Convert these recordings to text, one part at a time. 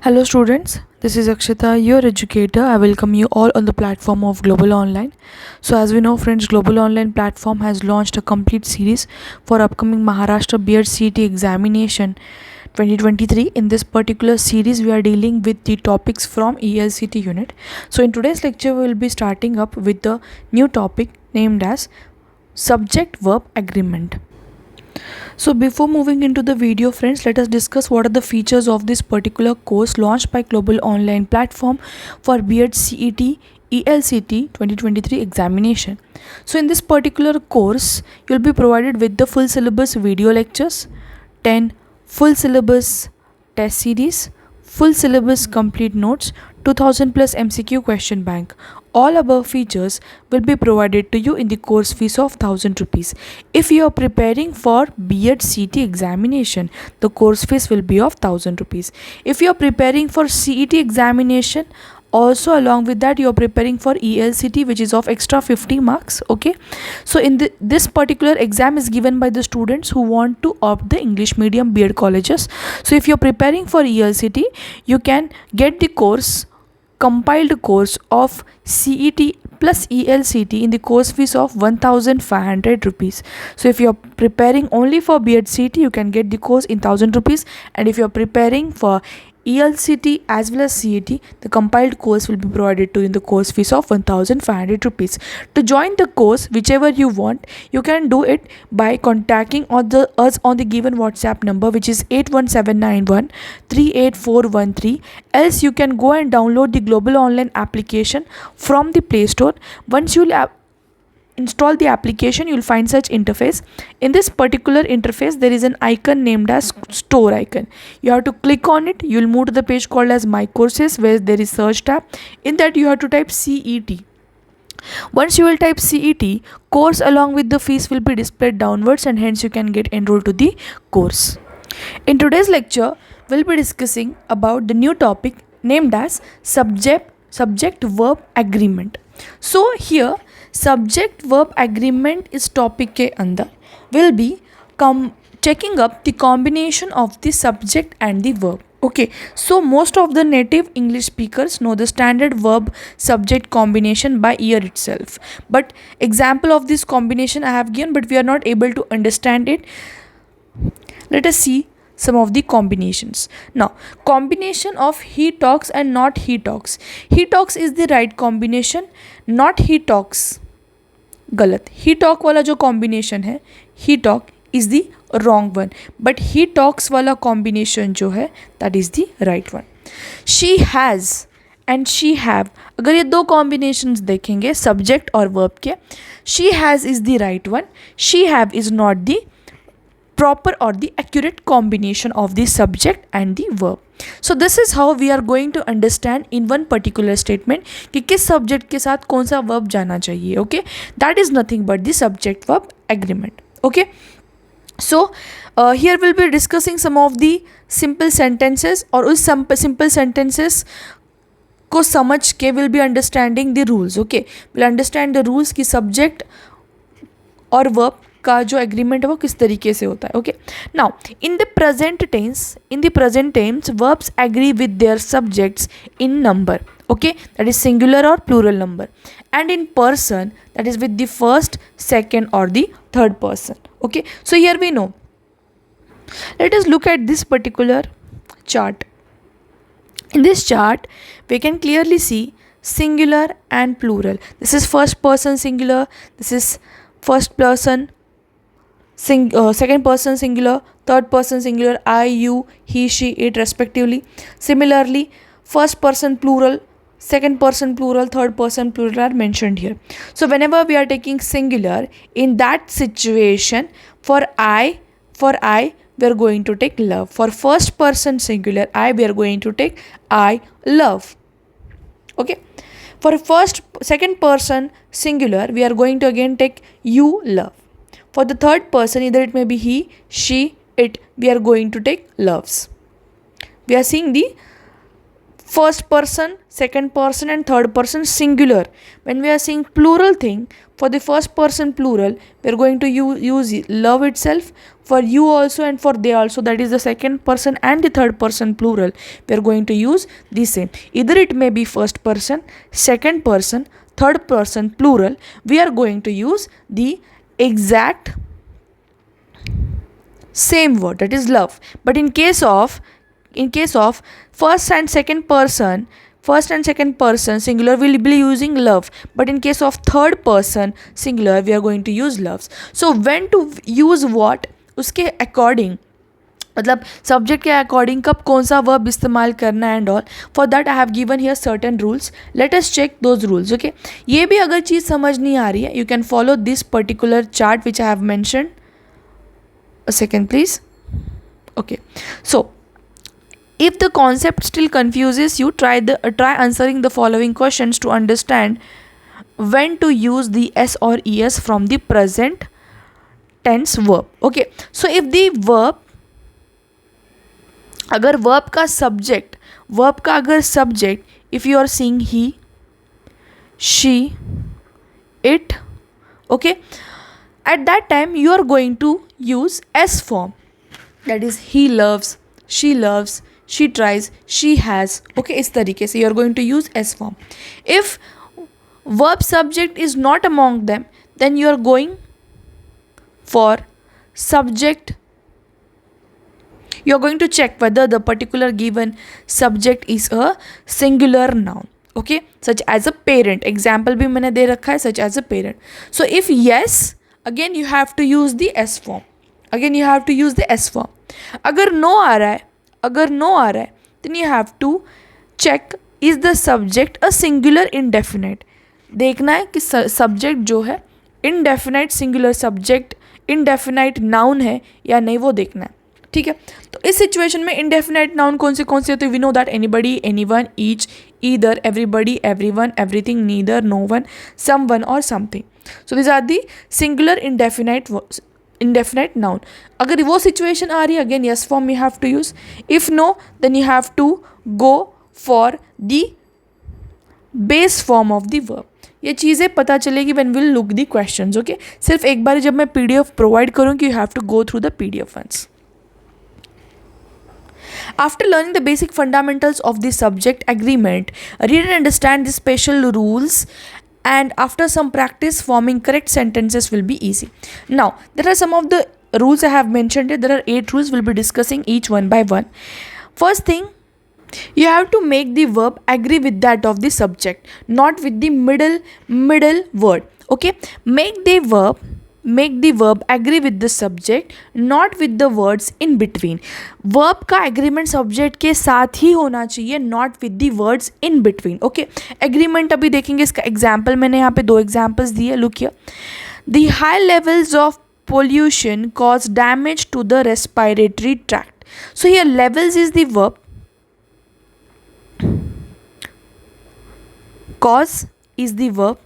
Hello students, this is Akshita, your educator. I welcome you all on the platform of Global Online. So as we know friends, Global Online platform has launched a complete series for upcoming Maharashtra B.Ed CET examination 2023. In this particular series, we are dealing with the topics from ELCT unit. So in today's lecture, we will be starting up with the new topic named as subject-verb agreement. So before moving into the video friends, let us discuss what are the features of this particular course launched by Global Online platform for B.Ed CET ELCT 2023 examination. So in this particular course, you will be provided with the full syllabus video lectures, 10 full syllabus test series, full syllabus complete notes, 2000 plus MCQ question bank. All above features will be provided to you in the course fees of 1000 rupees. If you are preparing for B.Ed CET examination, the course fees will be of 1000 rupees. If you are preparing for CET examination, also along with that you are preparing for ELCT, which is of extra 50 marks. Okay, so in this particular exam is given by the students who want to opt the English medium B.Ed colleges. So if you are preparing for ELCT, you can get the course compiled course of CET plus ELCT in the course fees of 1500 rupees. So if you are preparing only for B.Ed CET, you can get the course in 1000 rupees, and if you are preparing for ELCT as well as CET, the compiled course will be provided to you in the course fees of 1500 rupees. To join the course, whichever you want, you can do it by contacting us on the given WhatsApp number, which is 81791 38413. Else you can go and download the Global Online application from the Play Store. Once you install the application, you will find such interface. In this particular interface, there is an icon named as store icon. You have to click on it. You will move to the page called as my courses, where there is search tab. In that you have to type CET. Once you will type CET, course along with the fees will be displayed downwards, and hence you can get enrolled to the course. In today's lecture, we'll be discussing about the new topic named as subject verb agreement. So here subject verb agreement is topic के अंदर will be checking up the combination of the subject and the verb. Okay, so most of the native English speakers know the standard verb subject combination by ear itself, but example of this combination I have given, but we are not able to understand it. Let us see some of the combinations. Now, combination of he talks and not he talks. He talks is the right combination, not he talks गलत. he talk वाला जो combination है, he talk is the wrong one, but he talks वाला combination जो है, that is the right one. she has and she have, अगर ये दो combinations देखेंगे subject और verb के, she has is the right one, she have is not the proper or the accurate combination of the subject and the verb. So this is how we are going to understand in one particular statement कि किस subject के साथ कौन सा verb जाना चाहिए. Okay, that is nothing but the subject verb agreement. Okay, so here we'll be discussing some of the simple sentences, और उस simple sentences को समझ के will be understanding the rules. Okay, we'll understand the rules कि subject और verb का जो agreement है वो किस तरीके से होता है. Okay, now in the present tense verbs agree with their subjects in number. Okay, that is singular और plural number, and in person that is with the first, second और the third person. Okay, so here we know, let us look at this particular chart. In this chart we can clearly see singular and plural. This is first person singular, this is first person second person singular, third person singular, I, you, he, she, it respectively. Similarly, first person plural, second person plural, third person plural are mentioned here. So whenever we are taking singular, in that situation, for I we are going to take love. For first person singular I, we are going to take I love. Okay, for second person singular we are going to again take you love. For the third person, either it may be he, she, it, we are going to take loves. We are seeing the first person, second person and third person singular. When we are saying plural thing, for the first person plural, we are going to use love itself. For you also and for they also, that is the second person and the third person plural, we are going to use the same. Either it may be first person, second person, third person plural, we are going to use the exact same word, that is love. But in case of first and second person singular, we will be using love. But in case of third person singular, we are going to use loves. So when to use what, उसके according, मतलब subject के according कब कौन सा verb इस्तेमाल करना है and all, for that I have given here certain rules. Let us check those rules. Okay, ये भी अगर चीज़ समझ नहीं आ रही है, you can follow this particular chart which I have mentioned. A second please. Okay, so if the concept still confuses you, try answering the following questions to understand when to use the s or es from the present tense verb. Okay, so if the verb, अगर verb का subject, if you are seeing he, she, it, okay, at that time you are going to use s form, that is he loves, she tries, she has. Okay, इस तरीके से you are going to use s form. If verb subject is not among them, then you are going for subject. You are going to check whether the particular given subject is a singular noun. Okay, such as a parent. Example भी मैंने दे रखा है, such as a parent. So if yes, again you have to use the s form. अगर no आ रहा है, then you have to check is the subject a singular indefinite. देखना है कि subject जो है indefinite singular subject, indefinite noun है या नहीं, वो देखना है. ठीक है, तो इस सिचुएशन में indefinite noun कौन से होते हैं? We know that anybody, anyone, each, either, everybody, everyone, everything, neither, no one, someone or something. So these are the singular indefinite noun. अगर वो सिचुएशन आ रही है, again yes form you have to use. If no, then you have to go for the base form of the verb. ये चीज़ें पता चलेगी when we'll look the questions. Okay, सिर्फ एक बार जब मैं PDF प्रोवाइड करूँगी, you have to go through the PDF ones. After learning the basic fundamentals of the subject agreement, read and understand the special rules, and after some practice, forming correct sentences will be easy. Now, there are some of the rules I have mentioned here. There are 8 rules. We'll be discussing each one by one. First thing, you have to make the verb agree with that of the subject, not with the middle word. Okay, make the verb agree with the subject, not with the words in between. Verb का agreement subject के साथ ही होना चाहिए, not with the words in between. Okay, agreement अभी देखेंगे. इसका example मैंने यहाँ पे 2 examples दिए. Look here. The high levels of pollution cause damage to the respiratory tract. So here levels is the verb, cause is the verb.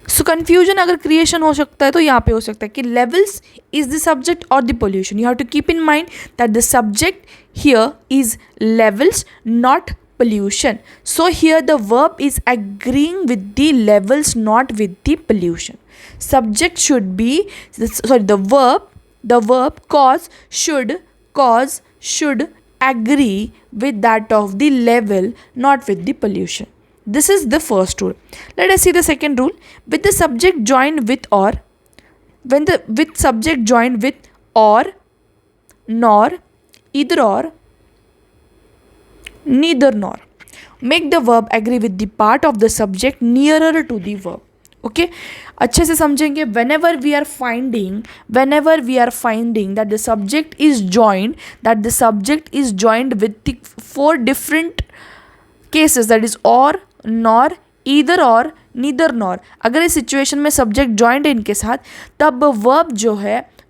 So confusion अगर creation हो सकता है तो यहाँ पे हो सकता है कि लेवल्स इज द सब्जेक्ट और the pollution. You have to keep in mind that the subject here is levels, not pollution. So here the verb is agreeing with the levels, not with the pollution. Subject should be, the verb cause should agree with that of the level, not with the pollution. This is the first rule. Let us see the second rule. With the subject joined with or, with subject joined with or, nor, either or, neither nor. Make the verb agree with the part of the subject nearer to the verb. Okay, अच्छे से समझेंगे. Whenever we are finding that the subject is joined with the 4 different cases, that is or, nor, either or, neither nor. अगर इस situation में subject joined है इनके साथ, तब वर्ब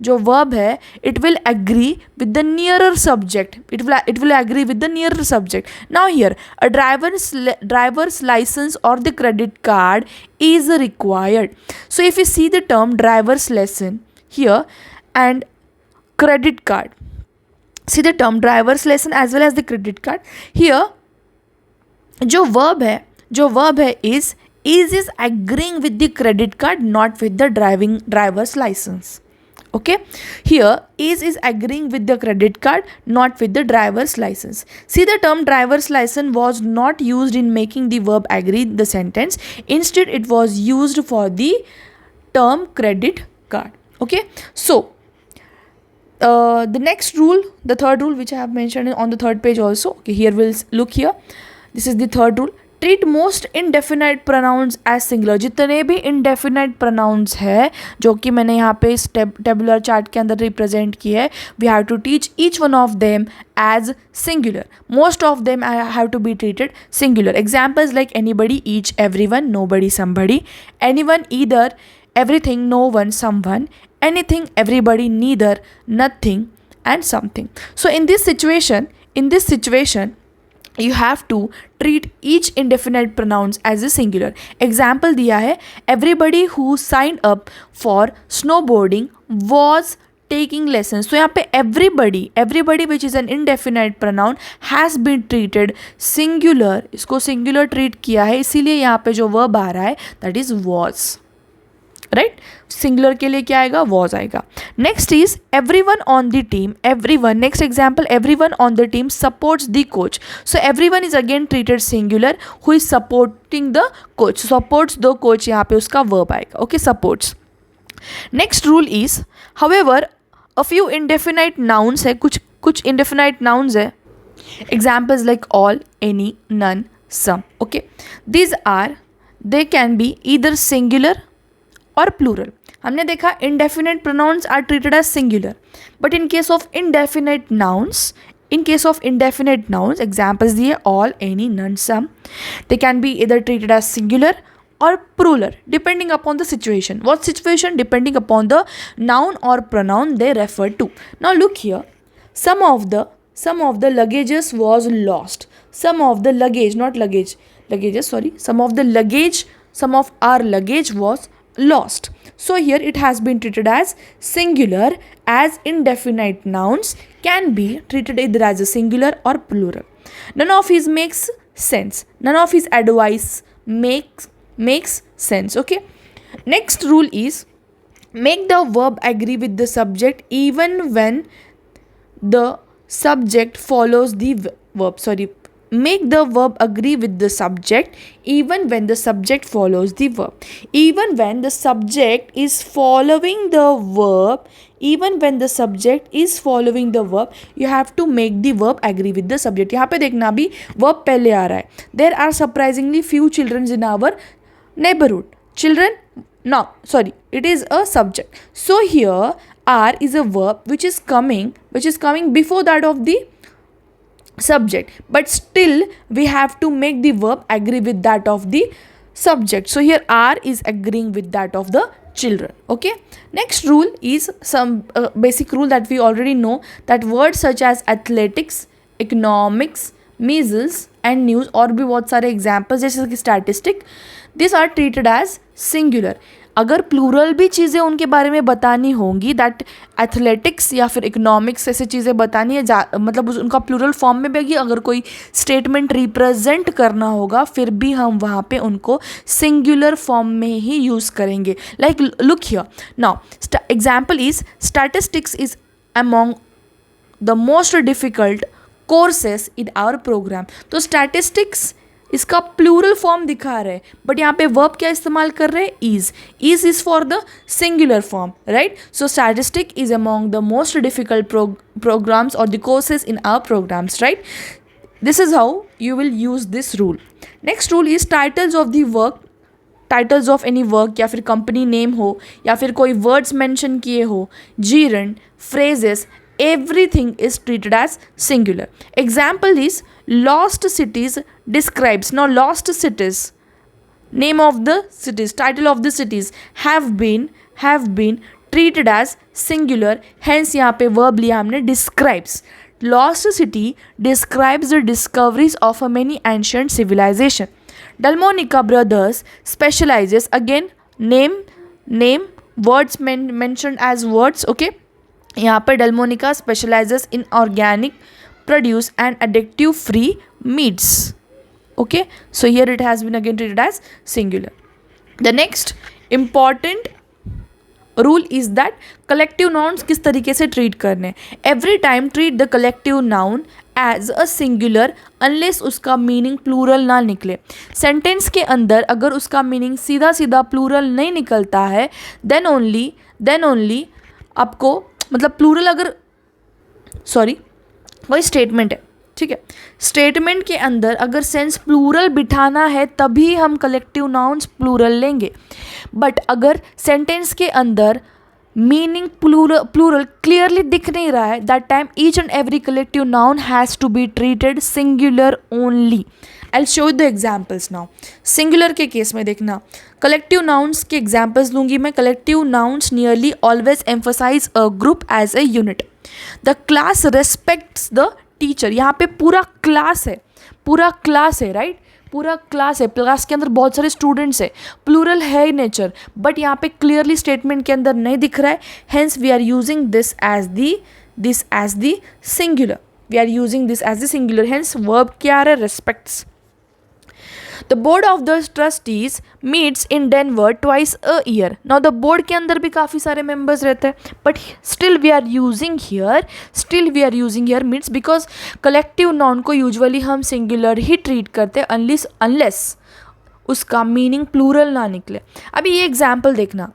जो वर्ब है it will agree with the nearer subject. It will agree with the nearer subject. Now here a driver's license or the credit card is required. So if you see the term driver's license here and credit card, See the term driver's license as well as the credit card. Here जो verb है is agreeing with the credit card, not with the driver's license. Okay, here is agreeing with the credit card, not with the driver's license. See, the term driver's license was not used in making the verb agree the sentence. Instead, it was used for the term credit card. Okay, so the next rule, the third rule which I have mentioned on the third page also. Okay, here we'll look here. This is the third rule. Treat most indefinite pronouns as singular. जितने भी indefinite pronounce है जो कि मैंने यहाँ पे इस tabular chart के अंदर रिप्रेजेंट किया है, we have to teach each one of them as singular. Most of them I have to be treated singular. Examples like anybody, each, everyone, nobody, somebody, anyone, either, everything, no one, someone, anything, everybody, neither, nothing, and something. So in this situation you have to treat each indefinite pronouns as a singular. Example दिया है, everybody who signed up for snowboarding was taking lessons. So यहाँ पे everybody which is an indefinite pronoun has been treated singular. इसको singular treat किया है, इसीलिए यहाँ पे जो verb आ रहा है that is was. Right, singular के लिए क्या आएगा, वॉज आएगा. Next is everyone on the team. Everyone, next example, everyone on the team supports the coach. So everyone is again treated singular. Who is supporting the coach, supports the coach, यहाँ पे उसका verb आएगा. Okay, supports. Next rule is however a few indefinite nouns है, कुछ indefinite nouns है. Examples like all, any, none, some. Okay, these are, they can be either singular और plural. हमने देखा indefinite pronouns are treated as singular, but in case of indefinite nouns, examples दिए all, any, none, some, they can be either treated as singular or plural depending upon the situation. What situation? Depending upon the noun or pronoun they refer to. Now look here, some of the luggages was lost. Some of the luggage, not luggages, sorry. Some of our luggage was lost. So here it has been treated as singular, as indefinite nouns can be treated either as a singular or plural. None of his makes sense. None of his advice makes sense. Okay. Next rule is make the verb agree with the subject even when the subject follows the verb. Make the verb agree with the subject even when the subject follows the verb. Even when the subject is following the verb, you have to make the verb agree with the subject. यहाँ पे देखना भी verb पहले आ रहा है. There are surprisingly few children in our neighborhood. It is a subject. So here are is a verb which is coming before that of the subject, but still we have to make the verb agree with that of the subject. So here are is agreeing with that of the children. Okay, next rule is some basic rule that we already know, that words such as athletics, economics, measles and news और भी बहुत सारे examples जैसे कि statistic, these are treated as singular. अगर plural भी चीज़ें उनके बारे में बतानी होंगी, दैट एथलेटिक्स या फिर इकोनॉमिक्स ऐसे चीज़ें बतानी है, मतलब उनका प्लूरल फॉर्म में भी अगर कोई स्टेटमेंट रिप्रेजेंट करना होगा फिर भी हम वहाँ पे उनको सिंगुलर फॉर्म में ही यूज़ करेंगे. Like look here now, example is statistics is among the most difficult courses in our program. तो स्टैटिस्टिक्स इसका प्लूरल फॉर्म दिखा रहे हैं, बट यहाँ पे वर्ब क्या इस्तेमाल कर रहे हैं, is is for the singular form, right. So statistic is among the most difficult programmes और the courses in our programmes, right. This is how you will use this rule. Next rule is titles of the work, titles of any work या फिर company name हो या फिर कोई words mention किए हो, gerund, phrases, everything is treated as singular. Example is lost cities describes. Now lost cities, name of the cities, title of the cities have been treated as singular, hence यहाँ पे verb लिया हमने describes. Lost city describes the discoveries of a many ancient civilization. Dalmonica brothers specializes, again name words mentioned as words. Okay, यहाँ पर Delmonica specialises in organic produce and एडिक्टिव free meats. Okay, so here it has been again treated as singular. The next important rule is that collective nouns किस तरीके से treat करने. Every time treat the collective noun as a singular unless उसका meaning plural ना निकले. Sentence के अंदर अगर उसका meaning सीधा सीधा plural नहीं निकलता है then only आपको मतलब plural अगर वही स्टेटमेंट है, ठीक है. स्टेटमेंट के अंदर अगर सेंस प्लूरल बिठाना है तभी हम कलेक्टिव नाउन्स प्लूरल लेंगे. बट अगर सेंटेंस के अंदर मीनिंग प्लूरल क्लियरली दिख नहीं रहा है, that time each and every collective noun has to be treated singular only. I will show you the examples now. Singular के केस में देखना, कलेक्टिव नाउन्स के एग्जाम्पल्स लूंगी मैं. Collective nouns nearly always emphasize a group as a unit. The class respects the teacher. यहाँ पे पूरा class है राइट. पूरा क्लास है, क्लास के अंदर बहुत सारे स्टूडेंट्स है, प्लूरल है ही नेचर, बट यहाँ पे क्लियरली स्टेटमेंट के अंदर नहीं दिख रहा है. Hence we are using this as the singular. Hence verb क्या आ रहा है, respects. The board of the trustees meets in Denver twice a year. Now the board के अंदर भी काफ़ी सारे members रहते हैं, but still we are using here meets because collective noun को usually हम singular ही treat करते हैं unless उसका meaning plural ना निकले. अभी ये example देखना.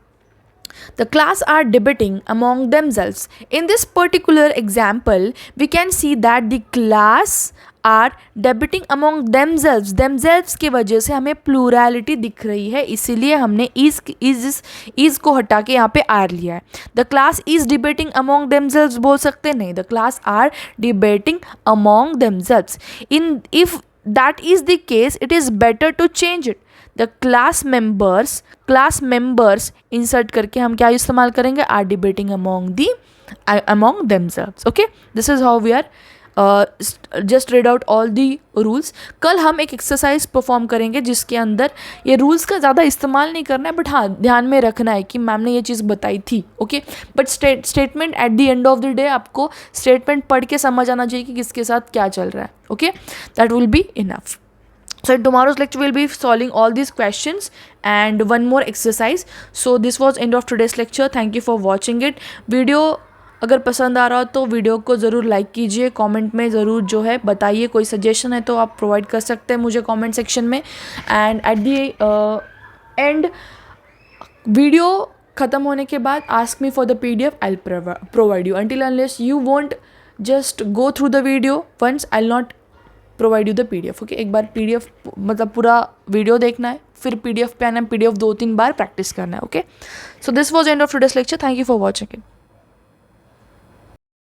The class are debating among themselves. In this particular example, we can see that the class are debating among themselves. Themselves की वजह से हमें plurality दिख रही है, इसीलिए हमने is को हटा के यहाँ पे are लिया है. The class is debating among themselves बोल सकते नहीं. The class are debating among themselves. If that is the case, it is better to change it. The class members insert करके हम क्या इस्तेमाल करेंगे, are debating among themselves. Okay, this is how we are just read out all the rules. कल हम एक exercise perform करेंगे जिसके अंदर ये रूल्स का ज़्यादा इस्तेमाल नहीं करना है, बट हाँ ध्यान में रखना है कि मैम ने ये चीज़ बताई थी. Okay, but statement at the end of the day आपको स्टेटमेंट पढ़ के समझ आना चाहिए कि किसके साथ क्या चल रहा है. Okay, that will be enough. So in tomorrow's lecture we'll be solving all these questions and one more exercise. So this was end of today's lecture. Thank you for watching it. Video अगर पसंद आ रहा हो तो video को ज़रूर like कीजिए, comment में ज़रूर जो है बताइए, कोई सजेशन है तो आप प्रोवाइड कर सकते हैं मुझे कमेंट सेक्शन में. And at the end video ख़त्म होने के बाद ask me for the PDF. I will provide you. until unless you won't just go through the video once, I'll not provide you the PDF. Okay, एक बार PDF मतलब पूरा video देखना है, फिर PDF पे आना है, PDF 2-3 बार प्रैक्टिस करना है. Okay, so this was end of today's lecture. Thank you for watching it.